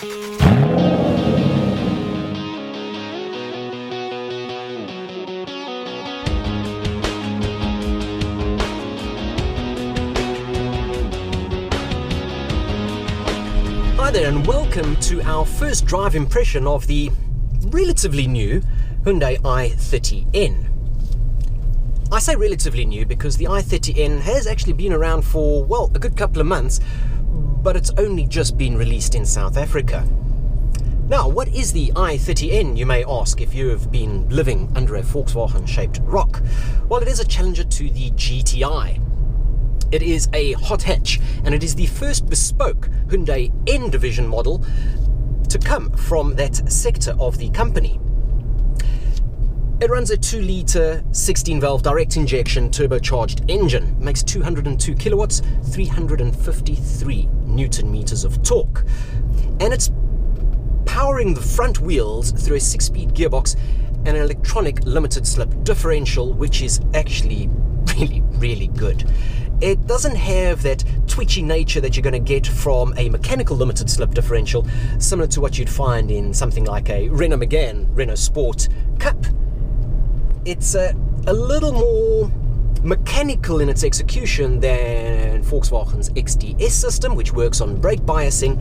Hi there and welcome to our first drive impression of the relatively new Hyundai i30N. I say relatively new because the i30N has actually been around for, well, a good couple of months, but it's only just been released in South Africa. Now, what is the i30N, you may ask, if you have been living under a Volkswagen-shaped rock? Well, it is a challenger to the GTI. It is a hot hatch, and it is the first bespoke Hyundai N division model to come from that sector of the company. It runs a 2-litre 16-valve direct injection turbocharged engine, makes 202 kilowatts, 353 newton meters of torque, and it's powering the front wheels through a 6-speed gearbox and an electronic limited slip differential, which is actually really good. It doesn't have that twitchy nature that you're going to get from a mechanical limited slip differential, similar to what you'd find in something like a Renault Megane, Renault Sport Cup. It's a little more mechanical in its execution than Volkswagen's XDS system, which works on brake biasing,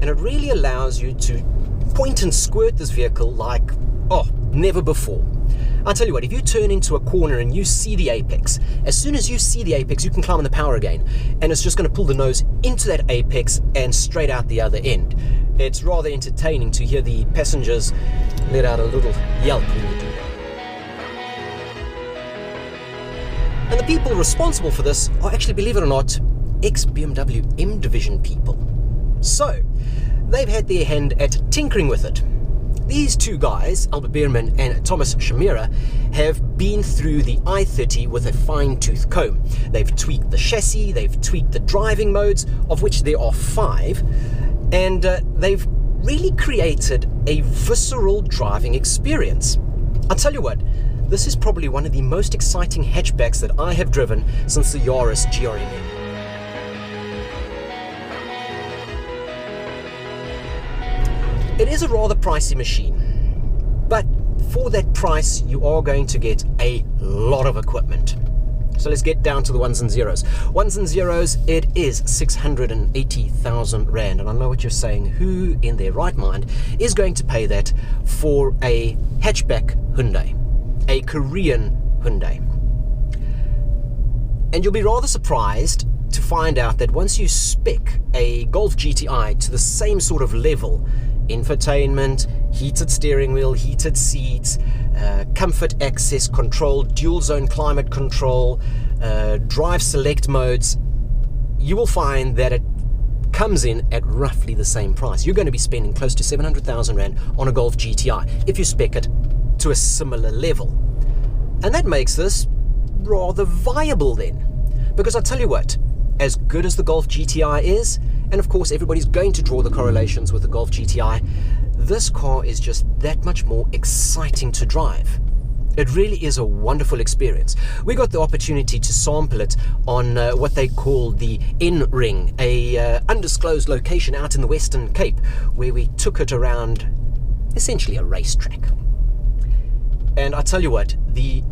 and it really allows you to point and squirt this vehicle like, never before. I'll tell you what, if you turn into a corner and you see the apex, as soon as you see the apex, you can climb on the power again, and it's just going to pull the nose into that apex and straight out the other end. It's rather entertaining to hear the passengers let out a little yelp when you do that. And the people responsible for this are actually, believe it or not, ex-BMW M division people. So, they've had their hand at tinkering with it. These two guys, Albert Bierman and Thomas Shamira, have been through the i30 with a fine-tooth comb. They've tweaked the chassis, they've tweaked the driving modes, of which there are 5, and they've really created a visceral driving experience. I'll tell you what, this is probably one of the most exciting hatchbacks that I have driven since the Yaris GRMN. It is a rather pricey machine, but for that price you are going to get a lot of equipment. So let's get down to the ones and zeros. Ones and zeros, it is 680,000 Rand, and I know what you're saying, who in their right mind is going to pay that for a hatchback Hyundai, a Korean Hyundai? And you'll be rather surprised to find out that once you spec a Golf GTI to the same sort of level, infotainment, heated steering wheel, heated seats, comfort access control, dual zone climate control, drive select modes, you will find that it comes in at roughly the same price. You're going to be spending close to 700,000 Rand on a Golf GTI if you spec it to a similar level. And that makes this rather viable then. Because I'll tell you what, as good as the Golf GTI is, and of course everybody's going to draw the correlations with the Golf GTI, this car is just that much more exciting to drive. It really is a wonderful experience. We got the opportunity to sample it on what they call the N-Ring, a undisclosed location out in the Western Cape, where we took it around essentially a racetrack. And I tell you what, the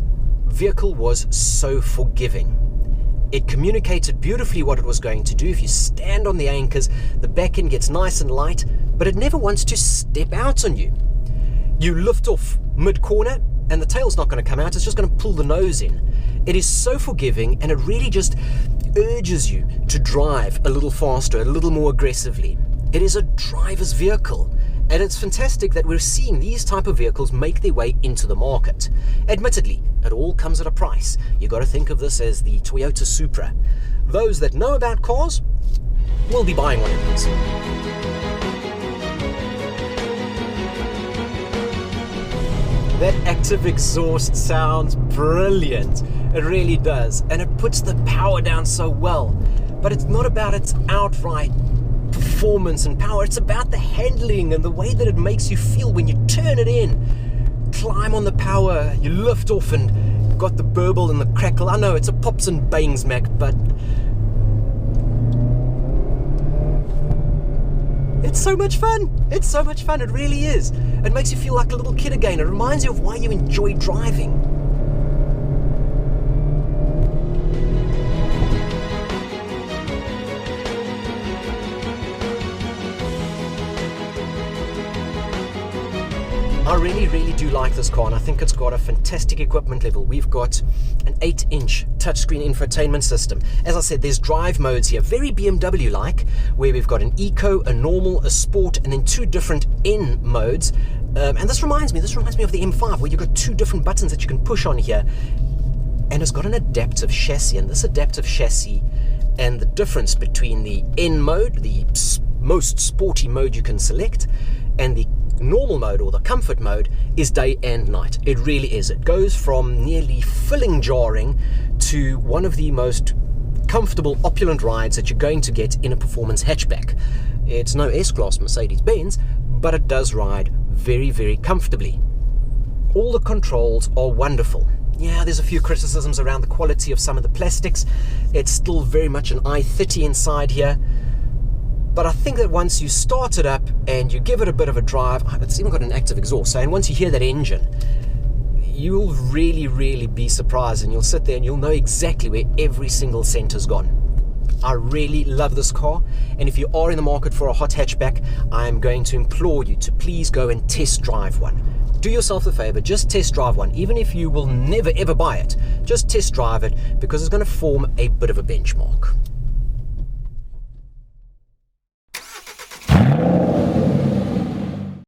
vehicle was so forgiving. It communicated beautifully what it was going to do. If you stand on the anchors, the back end gets nice and light, but it never wants to step out on you. You lift off mid-corner, and the tail's not going to come out, it's just going to pull the nose in. It is so forgiving, and it really just urges you to drive a little faster, a little more aggressively. It is a driver's vehicle, and it's fantastic that we're seeing these type of vehicles make their way into the market. Admittedly, it all comes at a price. You got to think of this as the Toyota Supra. Those that know about cars will be buying one of these. That active exhaust sounds brilliant. It really does, and it puts the power down so well. But it's not about its outright performance and power, it's about the handling and the way that it makes you feel when you turn it in. Climb on the power, you lift off and got the burble and the crackle. I know it's a pops and bangs, Mac, but It's so much fun. It's so much fun. It really is. It makes you feel like a little kid again. It reminds you of why you enjoy driving. I really do like this car, and I think it's got a fantastic equipment level. We've got an 8-inch touchscreen infotainment system. As I said, there's drive modes here, very BMW-like, where we've got an eco, a normal, a sport, and then 2 different N modes. And this reminds me of the M5, where you've got 2 different buttons that you can push on here. And it's got an adaptive chassis, and this adaptive chassis and the difference between the N mode, the most sporty mode you can select, and the normal mode or the comfort mode is day and night. It really is. It goes from nearly filling jarring to one of the most comfortable, opulent rides that you're going to get in a performance hatchback. It's no S-Class Mercedes-Benz, but it does ride very comfortably. All the controls are wonderful. Yeah, there's a few criticisms around the quality of some of the plastics. It's still very much an i30 inside here. But I think that once you start it up and you give it a bit of a drive, it's even got an active exhaust, so and once you hear that engine, you'll really be surprised, and you'll sit there and you'll know exactly where every single cent has gone. I really love this car, and if you are in the market for a hot hatchback, I'm going to implore you to please go and test drive one. Do yourself a favor, just test drive one. Even if you will never ever buy it, just test drive it, because it's going to form a bit of a benchmark.